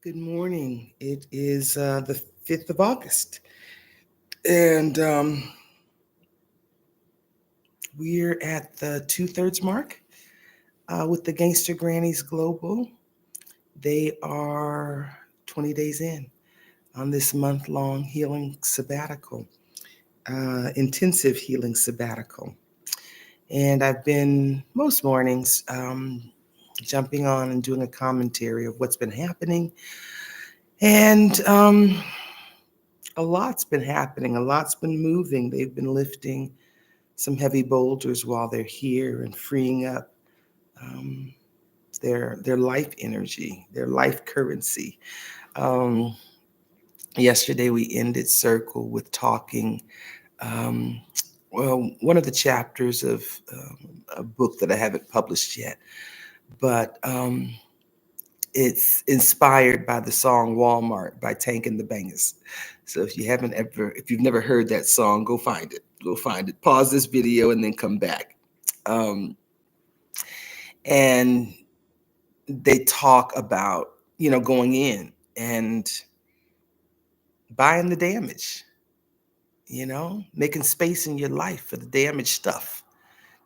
Good morning. It is the 5th of August, and we're at the two-thirds mark with the Gangsta Grannies Global. They are 20 days in on this month-long healing sabbatical, intensive healing sabbatical. And I've been most mornings jumping on and doing a commentary of what's been happening. And a lot's been happening, a lot's been moving. They've been lifting some heavy boulders while they're here and freeing up um, their life energy, their life currency. Um, Yesterday we ended Circle with talking. Um, well, one of the chapters of a book that I haven't published yet, but it's inspired by the song Walmart by Tank and the Bangers. So if you've never heard that song, go find it. Go find it. Pause this video and then come back. Um, and they talk about, going in and buying the damage, making space in your life for the damaged stuff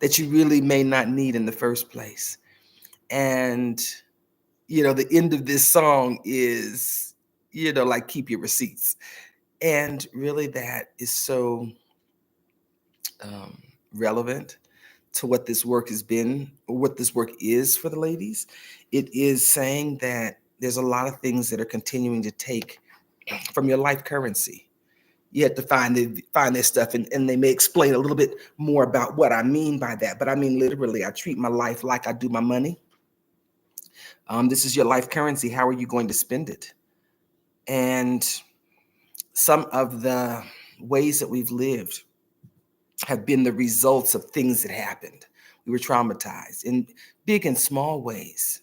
that you really may not need in the first place. And, the end of this song is, like keep your receipts. And really, that is so um, relevant to what this work has been, or what this work is for the ladies. It is saying that there's a lot of things that are continuing to take from your life currency. You have to find this stuff, and they may explain a little bit more about what I mean by that. But I mean literally, I treat my life like I do my money. This is your life currency. How are you going to spend it? And some of the ways that we've lived have been the results of things that happened. We were traumatized in big and small ways,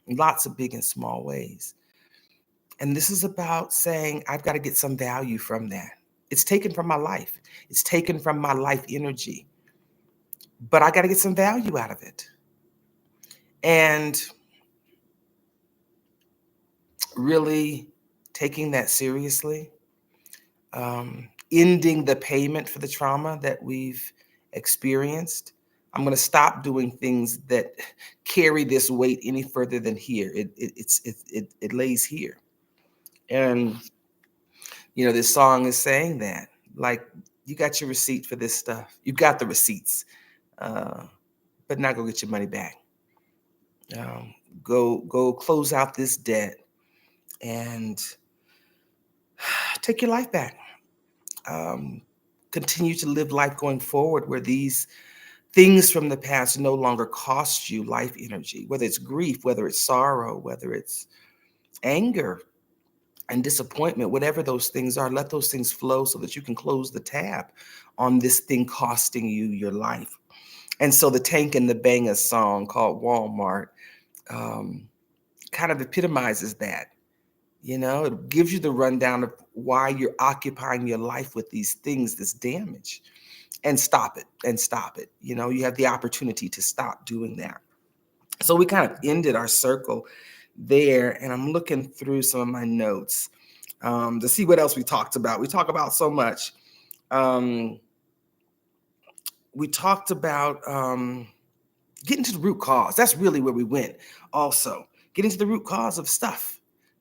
lots of big and small ways. And this is about saying, I've got to get some value from that. It's taken from my life, it's taken from my life energy, but I got to get some value out of it. And really taking that seriously, ending the payment for the trauma that we've experienced. I'm going to stop doing things that carry this weight any further than here. It lays here. And this song is saying that, like, you got your receipt for this stuff. You got the receipts, uh, but now go get your money back. Um, go close out this debt and take your life back. Um, Continue to live life going forward where these things from the past no longer cost you life energy, whether it's grief, whether it's sorrow, whether it's anger and disappointment, whatever those things are, let those things flow so that you can close the tab on this thing costing you your life. And so the Tank and the Banger song called Walmart um, kind of epitomizes that. It gives you the rundown of why you're occupying your life with these things, this damage, and stop it and stop it. You have the opportunity to stop doing that. So we kind of ended our circle there, and I'm looking through some of my notes to see what else we talked about. We talk about so much. We talked about getting to the root cause. That's really where we went. Also, getting to the root cause of stuff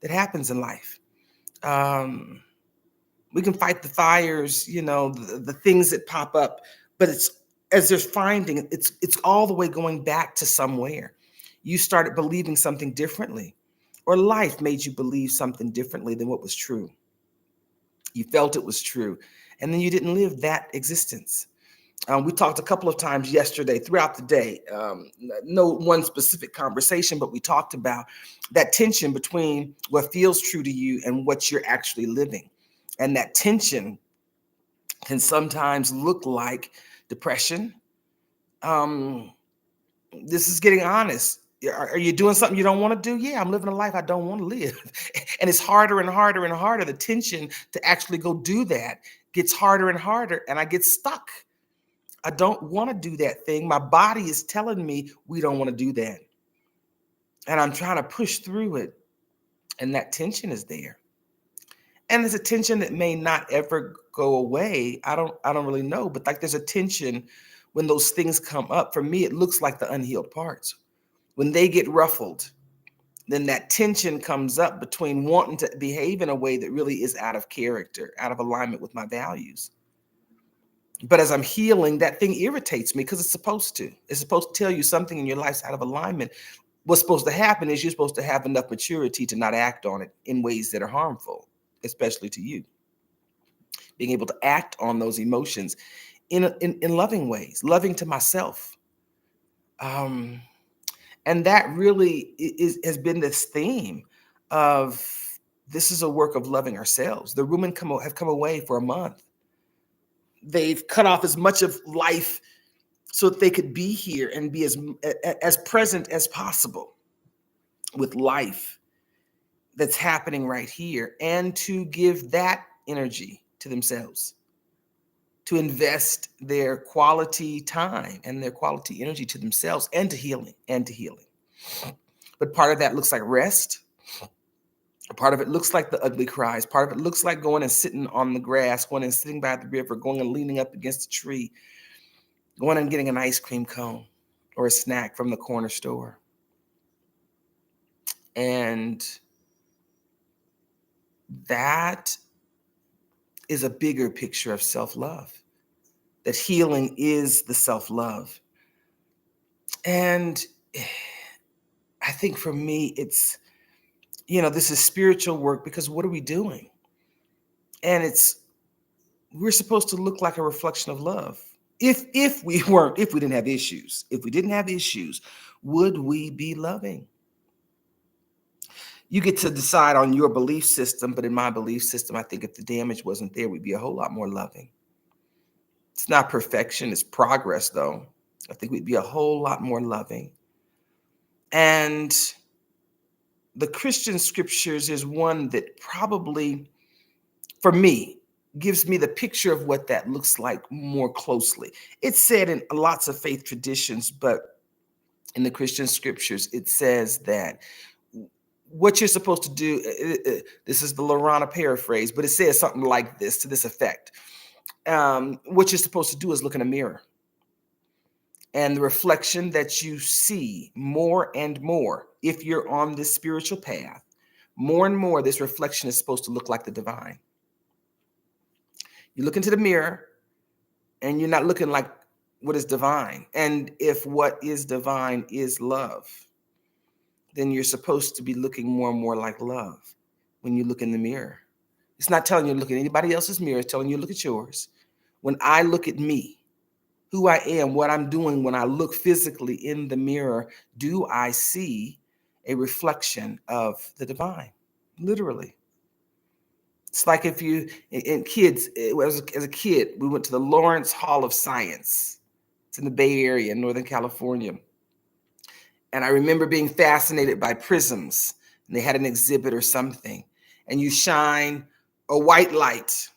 that happens in life. We can fight the fires, the things that pop up, but it's as there's finding, it's all the way going back to somewhere. You started believing something differently, or life made you believe something differently than what was true. You felt it was true, and then you didn't live that existence. We talked a couple of times yesterday throughout the day, no one specific conversation, but we talked about that tension between what feels true to you and what you're actually living. And that tension can sometimes look like depression. Um, this is getting honest. Are you doing something you don't want to do? Yeah, I'm living a life I don't want to live. And it's harder and harder and harder. The tension to actually go do that gets harder and harder, and I get stuck. I don't want to do that thing. My body is telling me we don't want to do that. And I'm trying to push through it. And that tension is there. And there's a tension that may not ever go away. I don't really know, but like there's a tension when those things come up. For me, it looks like the unhealed parts. When they get ruffled, then that tension comes up between wanting to behave in a way that really is out of character, out of alignment with my values. But as I'm healing, that thing irritates me because it's supposed to. It's supposed to tell you something in your life's out of alignment. What's supposed to happen is you're supposed to have enough maturity to not act on it in ways that are harmful, especially to you. Being able to act on those emotions in loving ways, loving to myself. Um, and that really has been this theme of this is a work of loving ourselves. The women have come away for a month. They've cut off as much of life so that they could be here and be as present as possible with life that's happening right here, and to give that energy to themselves, to invest their quality time and their quality energy to themselves and to healing But part of that looks like rest. Part of it looks like the ugly cries. Part of it looks like going and sitting on the grass, going and sitting by the river, going and leaning up against a tree, going and getting an ice cream cone or a snack from the corner store. And that is a bigger picture of self-love, that healing is the self-love. And I think for me, it's, this is spiritual work, because what are we doing? And we're supposed to look like a reflection of love. If we didn't have issues, would we be loving? You get to decide on your belief system, but in my belief system, I think if the damage wasn't there, we'd be a whole lot more loving. It's not perfection, it's progress, though. I think we'd be a whole lot more loving. And the Christian scriptures is one that probably, for me, gives me the picture of what that looks like more closely. It's said in lots of faith traditions, but in the Christian scriptures, it says that what you're supposed to do, this is the LaRahna paraphrase, but it says something like this, to this effect. What you're supposed to do is look in a mirror. And the reflection that you see more and more, if you're on this spiritual path, more and more, this reflection is supposed to look like the divine. You look into the mirror and you're not looking like what is divine. And if what is divine is love, then you're supposed to be looking more and more like love when you look in the mirror. It's not telling you to look at anybody else's mirror. It's telling you to look at yours. When I look at me, who I am, what I'm doing, when I look physically in the mirror, do I see a reflection of the divine? Literally. It's like if you, in kids, as a kid, we went to the Lawrence Hall of Science. It's in the Bay Area, in Northern California. And I remember being fascinated by prisms. And they had an exhibit or something. And you shine a white light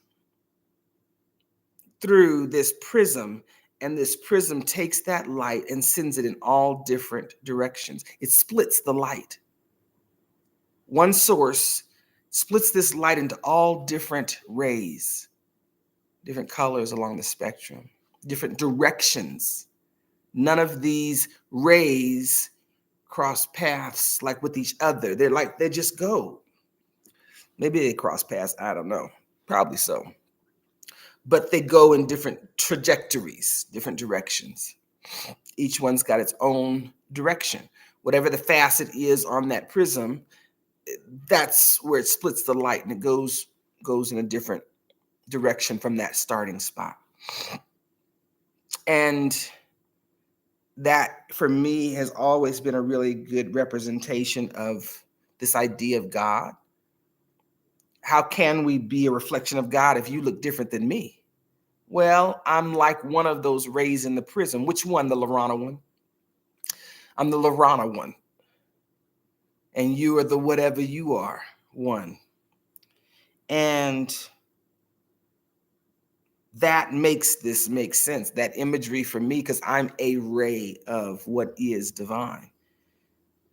through this prism, and this prism takes that light and sends it in all different directions. It splits the light. One source splits this light into all different rays, different colors along the spectrum, different directions. None of these rays cross paths like with each other. They just go. Maybe they cross paths, I don't know. Probably so. But they go in different trajectories, different directions. Each one's got its own direction. Whatever the facet is on that prism, that's where it splits the light, and it goes in a different direction from that starting spot. And that, for me, has always been a really good representation of this idea of God. How can we be a reflection of God if you look different than me? Well, I'm like one of those rays in the prism. Which one? The LaRahna one. I'm the LaRahna one. And you are the whatever you are one. And that makes this make sense, that imagery for me, because I'm a ray of what is divine.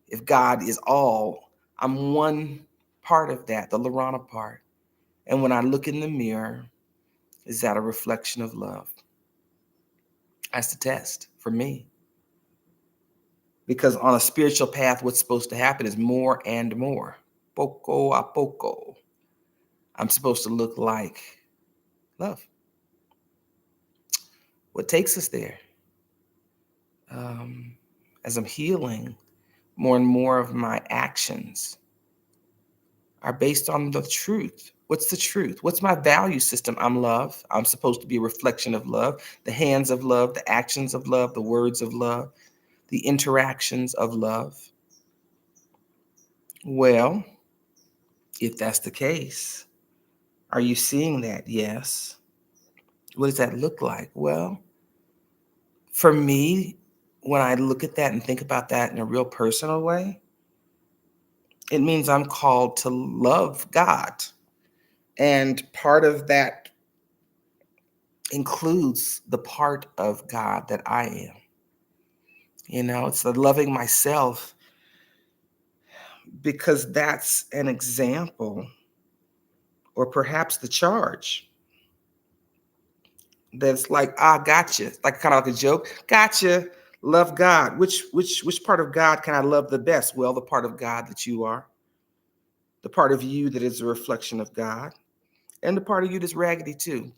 If God is all, I'm one part of that, the LaRahna part. And when I look in the mirror, is that a reflection of love? That's the test for me. Because on a spiritual path, what's supposed to happen is more and more. Poco a poco. I'm supposed to look like love. What takes us there? As I'm healing, more and more of my actions are based on the truth. What's the truth? What's my value system? I'm love. I'm supposed to be a reflection of love, the hands of love, the actions of love, the words of love, the interactions of love. Well, if that's the case, are you seeing that? Yes. What does that look like? Well, for me, when I look at that and think about that in a real personal way, it means I'm called to love God. And part of that includes the part of God that I am. It's the loving myself, because that's an example, or perhaps the charge that's like, gotcha, like kind of like a joke. Gotcha. Love God. Which part of God can I love the best? Well, the part of God that you are, the part of you that is a reflection of God, and the part of you that's raggedy too.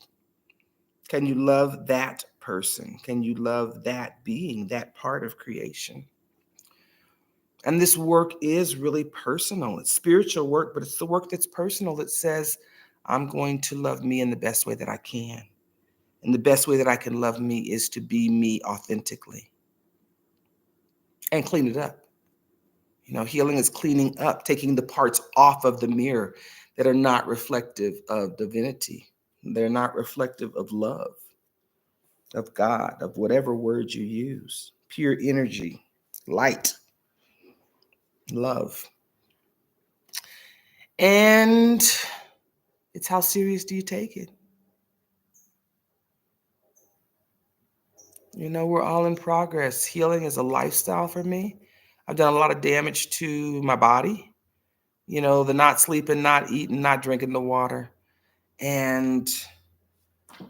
Can you love that person? Can you love that being, that part of creation? And this work is really personal. It's spiritual work, but it's the work that's personal that says, I'm going to love me in the best way that I can. And the best way that I can love me is to be me authentically and clean it up. Healing is cleaning up, taking the parts off of the mirror that are not reflective of divinity. They're not reflective of love, of God, of whatever word you use. Pure energy, light, love. And it's how serious do you take it? We're all in progress. Healing is a lifestyle for me. I've done a lot of damage to my body, the not sleeping, not eating, not drinking the water. And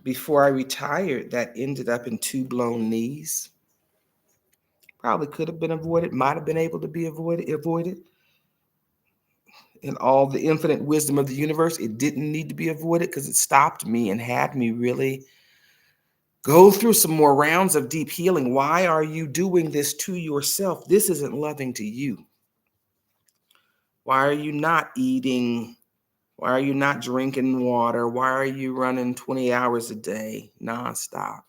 before I retired, that ended up in 2 blown knees. Probably could have been avoided, might have been able to be avoided. In all the infinite wisdom of the universe, it didn't need to be avoided, because it stopped me and had me really go through some more rounds of deep healing. Why are you doing this to yourself? This isn't loving to you. Why are you not eating? Why are you not drinking water? Why are you running 20 hours a day nonstop?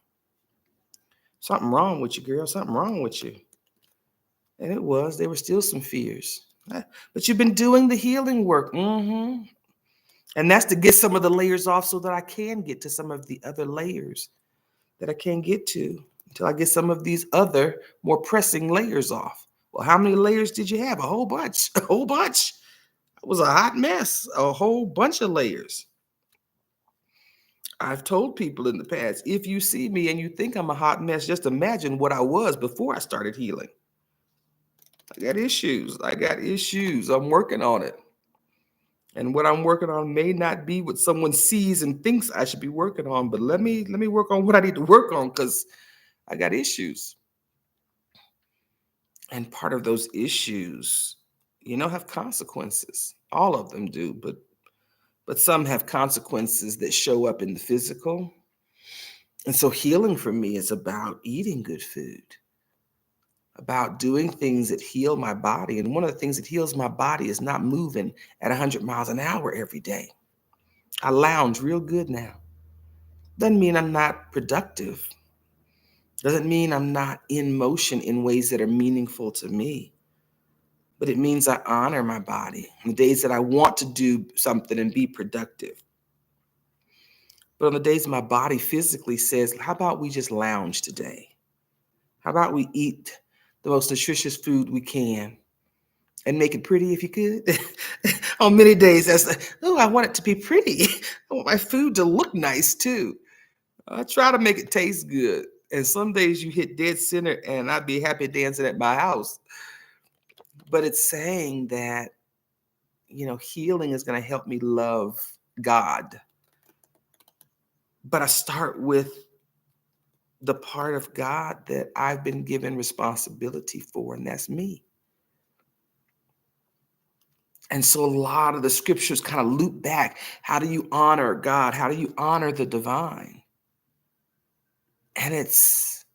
Something wrong with you, girl. Something wrong with you. And it was. There were still some fears. But you've been doing the healing work. And that's to get some of the layers off so that I can get to some of the other layers that I can't get to until I get some of these other more pressing layers off. Well, how many layers did you have? A whole bunch. A whole bunch. It was a hot mess. A whole bunch of layers. I've told people in the past, if you see me and you think I'm a hot mess, just imagine what I was before I started healing. I got issues. I'm working on it. And what I'm working on may not be what someone sees and thinks I should be working on, but let me work on what I need to work on, because I got issues. And part of those issues, have consequences. All of them do, but some have consequences that show up in the physical. And so healing for me is about eating good food, about doing things that heal my body. And one of the things that heals my body is not moving at 100 miles an hour every day. I lounge real good now. Doesn't mean I'm not productive. Doesn't mean I'm not in motion in ways that are meaningful to me. But it means I honor my body on the days that I want to do something and be productive. But on the days my body physically says, how about we just lounge today? How about we eat the most nutritious food we can and make it pretty if you could? On many days, that's like, oh, I want it to be pretty. I want my food to look nice too. I try to make it taste good. And some days you hit dead center and I'd be happy dancing at my house. But it's saying that, healing is going to help me love God. But I start with the part of God that I've been given responsibility for, and that's me. And so a lot of the scriptures kind of loop back. How do you honor God? How do you honor the divine? And it's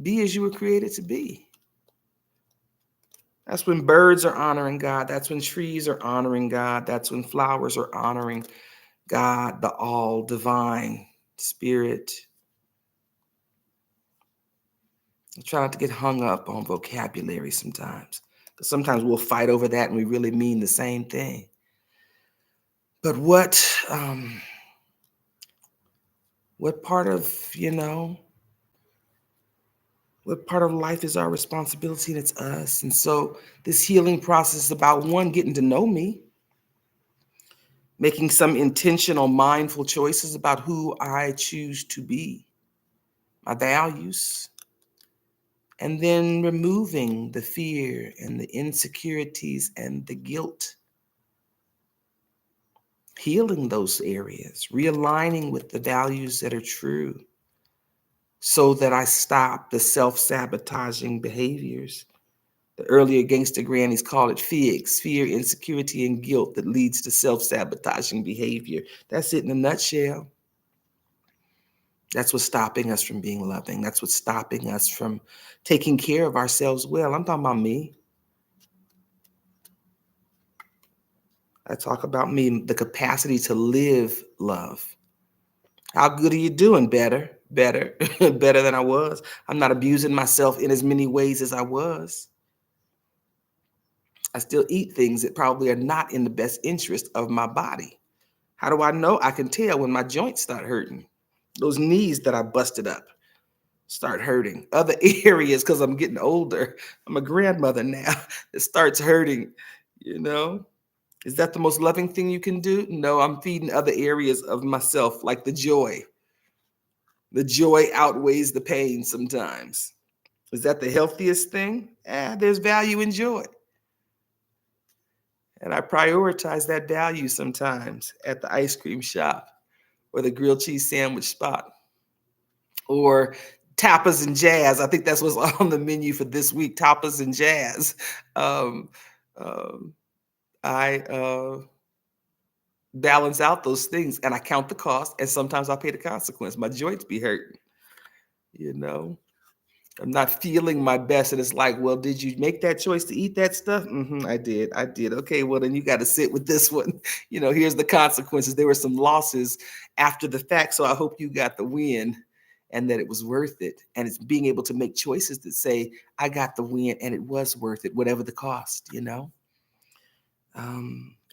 be as you were created to be. That's when birds are honoring God. That's when trees are honoring God. That's when flowers are honoring God, the all divine spirit. I try not to get hung up on vocabulary sometimes, because sometimes we'll fight over that and we really mean the same thing. But what part of, what part of life is our responsibility? And it's us. And so this healing process is about, one, getting to know me, making some intentional, mindful choices about who I choose to be, my values, and then removing the fear and the insecurities and the guilt, healing those areas, realigning with the values that are true so that I stop the self-sabotaging behaviors. The earlier Gangsta Grannies called it FIGS, fear, insecurity, and guilt that leads to self-sabotaging behavior. That's it in a nutshell. That's what's stopping us from being loving. That's what's stopping us from taking care of ourselves well. I'm talking about me. I talk about me, the capacity to live love. How good are you doing? Better, better than I was. I'm not abusing myself in as many ways as I was. I still eat things that probably are not in the best interest of my body. How do I know? I can tell when my joints start hurting. Those knees that I busted up start hurting. Other areas, because I'm getting older. I'm a grandmother now. It starts hurting, you know? Is that the most loving thing you can do? No, I'm feeding other areas of myself, like the joy. The joy outweighs the pain sometimes. Is that the healthiest thing? There's value in joy. And I prioritize that value sometimes at the ice cream shop or the grilled cheese sandwich spot or tapas and jazz. I think that's what's on the menu for this week, tapas and jazz. Um, um, I balance out those things and I count the cost, and sometimes I pay the consequence. My joints be hurting, you know. I'm not feeling my best. And it's like, well, did you make that choice to eat that stuff? I did. I did. Okay, well, then you got to sit with this one. Here's the consequences. There were some losses after the fact. So I hope you got the win and that it was worth it. And it's being able to make choices that say, I got the win and it was worth it, whatever the cost.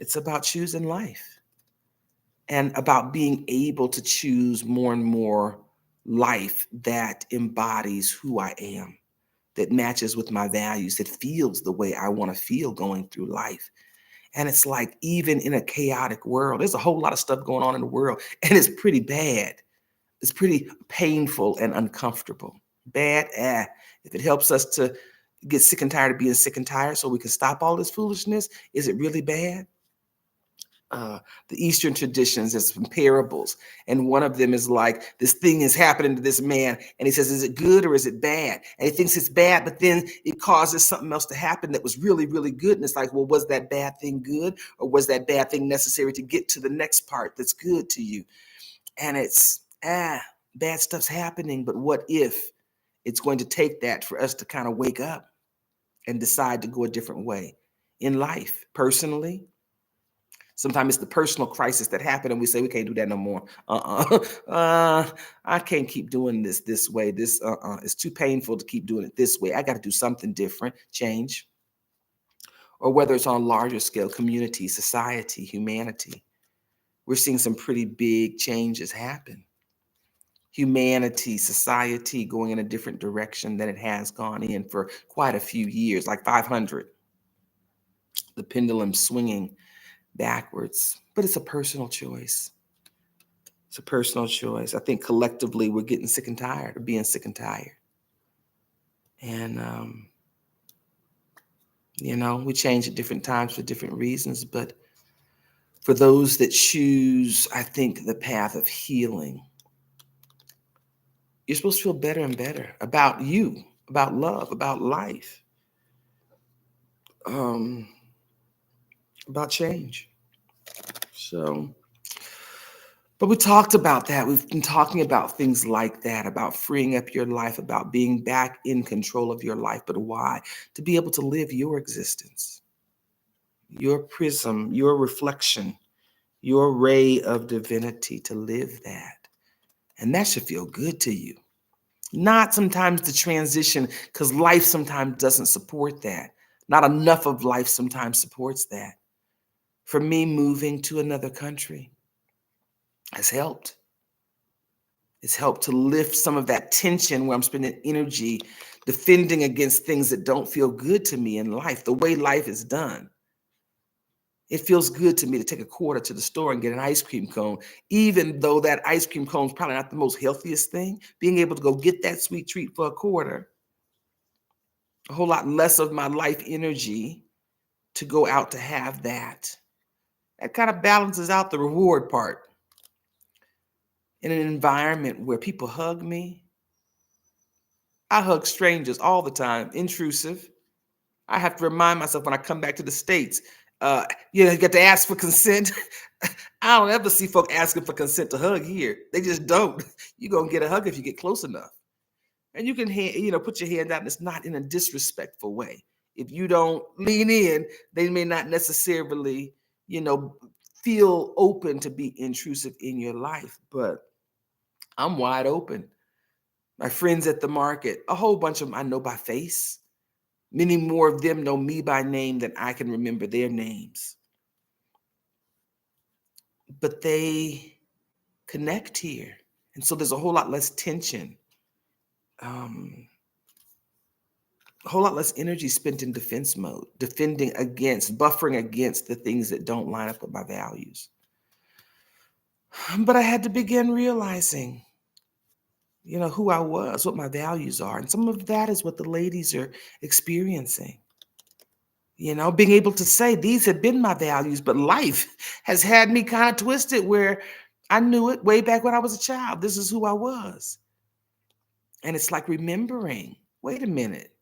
It's about choosing life and about being able to choose more and more life that embodies who I am, that matches with my values, that feels the way I want to feel going through life. And it's like, even in a chaotic world, there's a whole lot of stuff going on in the world, and it's pretty bad. It's pretty painful and uncomfortable. Bad, if it helps us to get sick and tired of being sick and tired so we can stop all this foolishness, is it really bad? The Eastern traditions, there's some parables, and one of them is like, this thing is happening to this man, and he says, is it good or is it bad? And he thinks it's bad, but then it causes something else to happen that was really, really good. And it's like, well, was that bad thing good, or was that bad thing necessary to get to the next part that's good to you? And it's, bad stuff's happening, but what if it's going to take that for us to kind of wake up and decide to go a different way in life, personally? Sometimes it's the personal crisis that happened and we say, we can't do that no more. I can't keep doing this way. It's too painful to keep doing it this way. I got to do something different, change. Or whether it's on a larger scale, community, society, humanity. We're seeing some pretty big changes happen. Humanity, society going in a different direction than it has gone in for quite a few years, like 500. The pendulum swinging backwards, but it's a personal choice. It's a personal choice. I think collectively we're getting sick and tired of being sick and tired. And We change at different times for different reasons, but for those that choose, I think, the path of healing, you're supposed to feel better and better about you, about love, about life, um, about change. So, but we talked about that. We've been talking about things like that, about freeing up your life, about being back in control of your life. But why? To be able to live your existence, your prism, your reflection, your ray of divinity, to live that. And that should feel good to you. Not sometimes the transition, because life sometimes doesn't support that. Not enough of life sometimes supports that. For me, moving to another country has helped. It's helped to lift some of that tension where I'm spending energy defending against things that don't feel good to me in life, the way life is done. It feels good to me to take a quarter to the store and get an ice cream cone, even though that ice cream cone is probably not the most healthiest thing. Being able to go get that sweet treat for a quarter, a whole lot less of my life energy to go out to have that. That kind of balances out the reward part. In an environment where people hug me, I hug strangers all the time, intrusive. I have to remind myself when I come back to the States, you get to ask for consent. I don't ever see folk asking for consent to hug here. They just don't. You're going to get a hug if you get close enough. And you can, put your hand out, and it's not in a disrespectful way. If you don't lean in, they may not necessarily, feel open to be intrusive in your life. But I'm wide open. My friends at the market, a whole bunch of them I know by face. Many more of them know me by name than I can remember their names. But they connect here. And so there's a whole lot less tension, a whole lot less energy spent in defense mode, defending against, buffering against the things that don't line up with my values. But I had to begin realizing, who I was, what my values are. And some of that is what the ladies are experiencing. Being able to say these have been my values, but life has had me kind of twisted where I knew it way back when I was a child. This is who I was. And it's like remembering, wait a minute,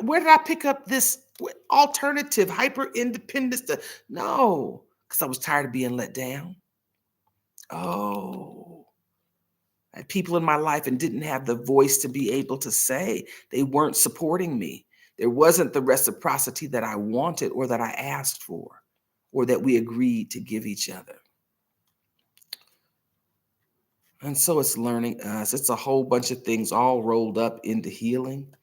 where did I pick up this alternative hyper independence? No, because I was tired of being let down. Oh, I had people in my life and didn't have the voice to be able to say they weren't supporting me. There wasn't the reciprocity that I wanted or that I asked for or that we agreed to give each other. And so it's learning us. It's a whole bunch of things all rolled up into healing.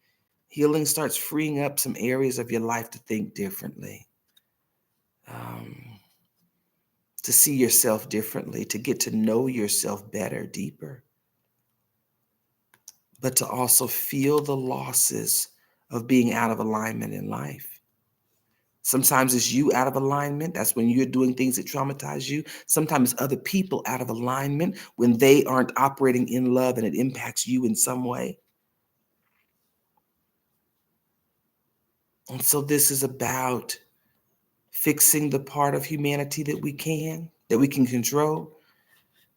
Healing starts freeing up some areas of your life to think differently, to see yourself differently, to get to know yourself better, deeper, but to also feel the losses of being out of alignment in life. Sometimes it's you out of alignment. That's when you're doing things that traumatize you. Sometimes other people out of alignment when they aren't operating in love and it impacts you in some way. And so this is about fixing the part of humanity that we can control.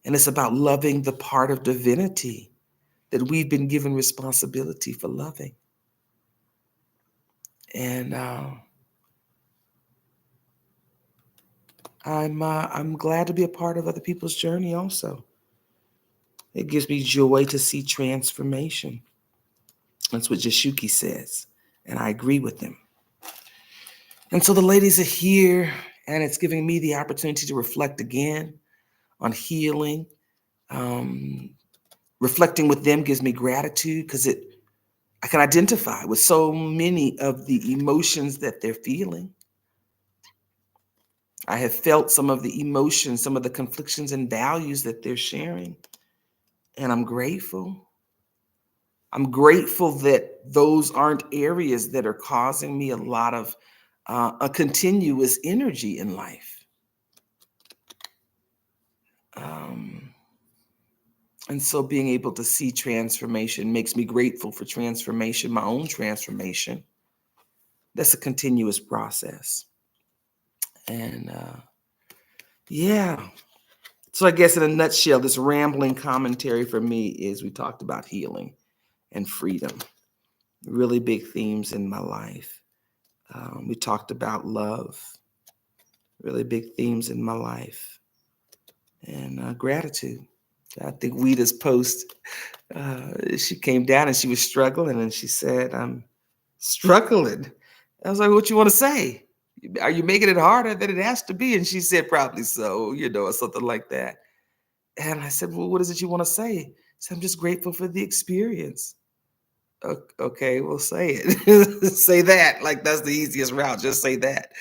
And it's about loving the part of divinity that we've been given responsibility for loving. And I'm glad to be a part of other people's journey also. It gives me joy to see transformation. That's what Jashuki says, and I agree with him. And so the ladies are here, and it's giving me the opportunity to reflect again on healing. Reflecting with them gives me gratitude because I can identify with so many of the emotions that they're feeling. I have felt some of the emotions, some of the conflictions and values that they're sharing, and I'm grateful. I'm grateful that those aren't areas that are causing me a lot of a continuous energy in life. And so being able to see transformation makes me grateful for transformation, my own transformation. that's a continuous process. And yeah. So I guess in a nutshell, this rambling commentary for me is we talked about healing and freedom, really big themes in my life. We talked about love, really big themes in my life, and gratitude. I think Weeta's post, she came down and she was struggling and she said, I'm struggling. I was like, what you want to say? Are you making it harder than it has to be? And she said, probably so, or something like that. And I said, well, what is it you want to say? She said, I'm just grateful for the experience. Okay, well, say it. Say that. Like, that's the easiest route. Just say that.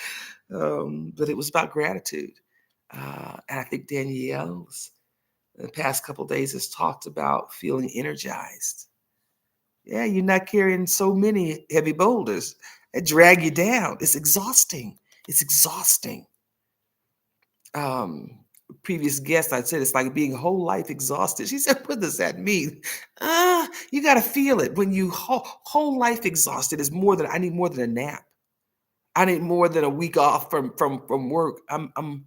But it was about gratitude. And I think Danielle's the past couple of days has talked about feeling energized. Yeah, you're not carrying so many heavy boulders that drag you down. It's exhausting. It's exhausting. Um, Previous guest, I said it's like being whole life exhausted. She said, "What does that mean?" You got to feel it when you whole life exhausted. Is more than I need more than a nap. I need more than a week off from work. I'm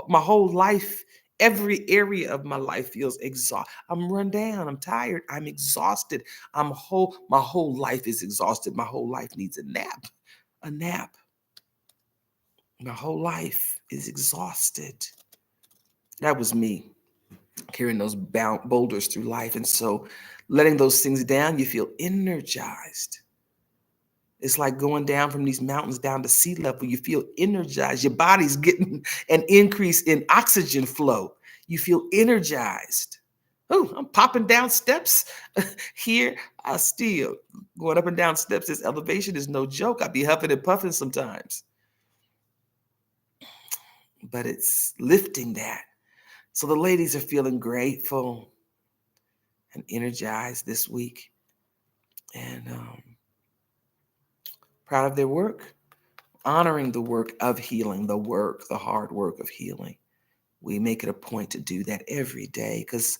my whole life, every area of my life feels exhausted. I'm run down. I'm tired. I'm exhausted. I'm whole. My whole life is exhausted. My whole life needs a nap. A nap. My whole life is exhausted. That was me carrying those boulders through life, and so letting those things down, you feel energized. It's like going down from these mountains down to sea level. You feel energized. Your body's getting an increase in oxygen flow. You feel energized. Oh, I'm popping down steps here. I still going up and down steps. This elevation is no joke. I be huffing and puffing sometimes, but it's lifting that. So the ladies are feeling grateful and energized this week, and proud of their work, honoring the work of healing, the hard work of healing. We make it a point to do that every day because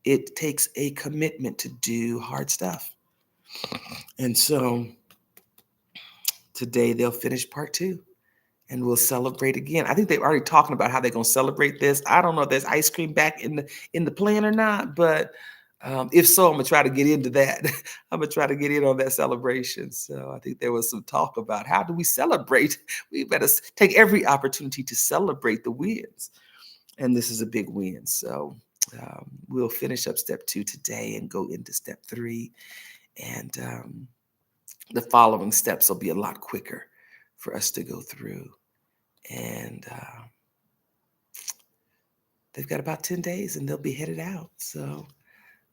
it takes a commitment to do hard stuff. And so today they'll finish part 2 and we'll celebrate again. I think they're already talking about how they're going to celebrate this. I don't know if there's ice cream back in the plan or not, but if so, I'm going to try to get into that. I'm going to try to get in on that celebration. So I think there was some talk about how do we celebrate? We better take every opportunity to celebrate the wins. And this is a big win. So we'll finish up step 2 today and go into step 3. And the following steps will be a lot quicker for us to go through. And they've got about 10 days and they'll be headed out. So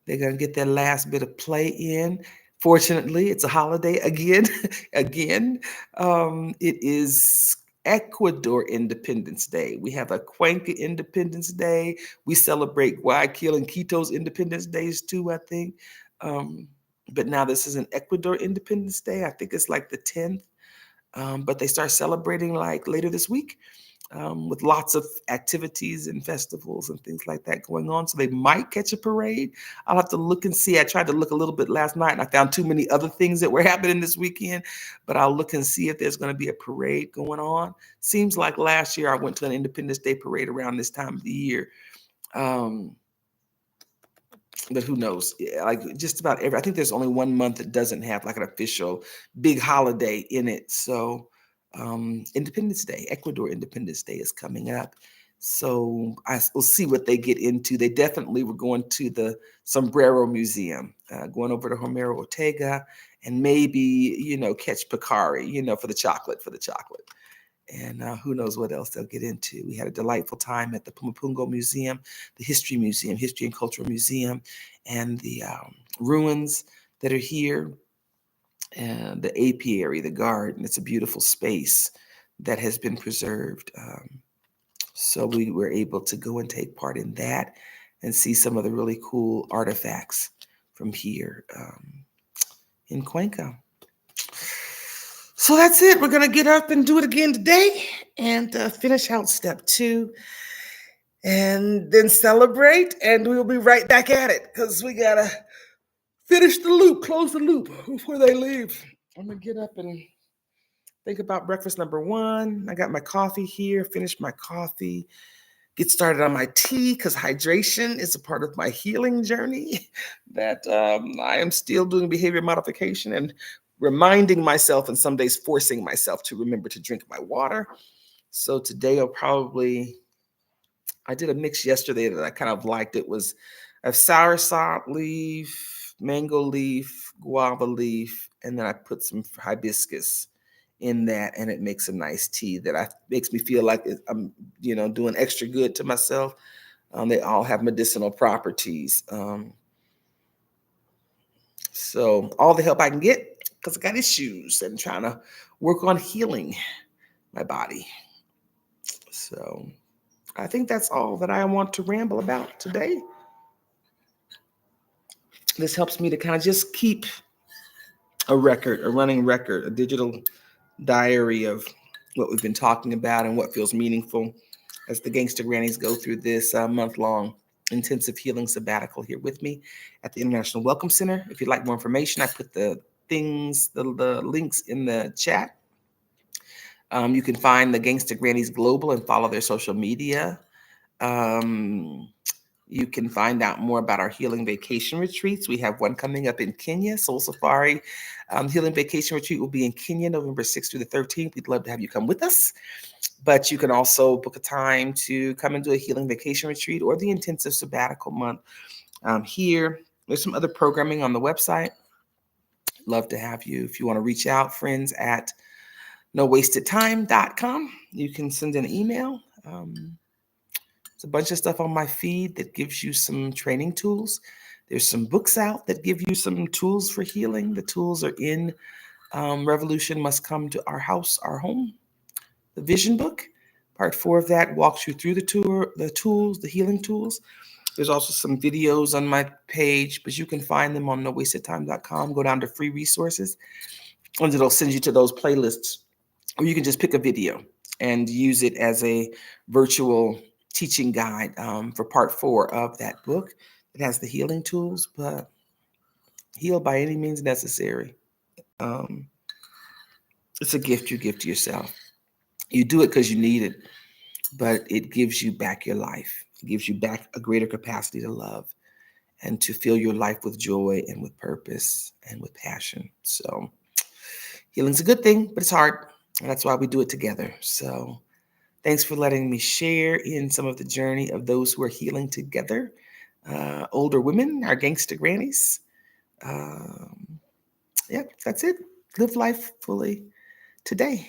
they're going to get their last bit of play in. Fortunately, it's a holiday again. It is Ecuador Independence Day. We have a Cuenca Independence Day. We celebrate Guayaquil and Quito's Independence Days too, I think. But now this is an Ecuador Independence Day. I think it's like the 10th. But they start celebrating like later this week. With lots of activities and festivals and things like that going on. So they might catch a parade. I'll have to look and see. I tried to look a little bit last night and I found too many other things that were happening this weekend, but I'll look and see if there's going to be a parade going on. Seems like last year I went to an Independence Day parade around this time of the year. But who knows? Like just about every, I think there's only 1 month that doesn't have like an official big holiday in it. So Independence Day, Ecuador Independence Day is coming up. So we'll see what they get into. They definitely were going to the Sombrero Museum, going over to Homero Ortega, and maybe, catch Picari, for the chocolate. And who knows what else they'll get into. We had a delightful time at the Pumapungo Museum, the History Museum, History and Cultural Museum, and the ruins that are here. And the apiary, the garden. It's a beautiful space that has been preserved. So we were able to go and take part in that and see some of the really cool artifacts from here in Cuenca. So that's it. We're going to get up and do it again today and finish out step 2 and then celebrate. And we'll be right back at it because we got to finish the loop, close the loop before they leave. I'm going to get up and think about breakfast number one. I got my coffee here, finished my coffee, get started on my tea because hydration is a part of my healing journey that I am still doing behavior modification and reminding myself and some days forcing myself to remember to drink my water. So today I did a mix yesterday that I kind of liked. It was a soursop leaf, mango leaf, guava leaf, and then I put some hibiscus in that, and it makes a nice tea that makes me feel like I'm, doing extra good to myself. They all have medicinal properties. So all the help I can get because I got issues and trying to work on healing my body. So I think that's all that I want to ramble about today. This helps me to kind of just keep a record, a running record, a digital diary of what we've been talking about and what feels meaningful as the Gangsta Grannies go through this month-long intensive healing sabbatical here with me at the International Welcome Center. If you'd like more information, I put the links in the chat. You can find the Gangsta Grannies Global and follow their social media. You can find out more about our healing vacation retreats. We have one coming up in Kenya, Soul Safari. Healing vacation retreat will be in Kenya, November 6th through the 13th. We'd love to have you come with us. But you can also book a time to come and do a healing vacation retreat or the intensive sabbatical month here. There's some other programming on the website. Love to have you. If you want to reach out, friends at nowastedtime.com. You can send an email. There's a bunch of stuff on my feed that gives you some training tools. There's some books out that give you some tools for healing. The tools are in Revolution Must Come to Our House, Our Home, the vision book. Part 4 of that walks you through the healing tools. There's also some videos on my page, but you can find them on nowastedtime.com. Go down to free resources, and it'll send you to those playlists. Or you can just pick a video and use it as a virtual teaching guide for part 4 of that book. It has the healing tools, but heal by any means necessary. It's a gift you give to yourself. You do it because you need it, but it gives you back your life. It gives you back a greater capacity to love and to fill your life with joy and with purpose and with passion. So healing's a good thing, but it's hard. And that's why we do it together. So thanks for letting me share in some of the journey of those who are healing together. Older women, our Gangsta Grannies. Yeah, that's it. Live life fully today.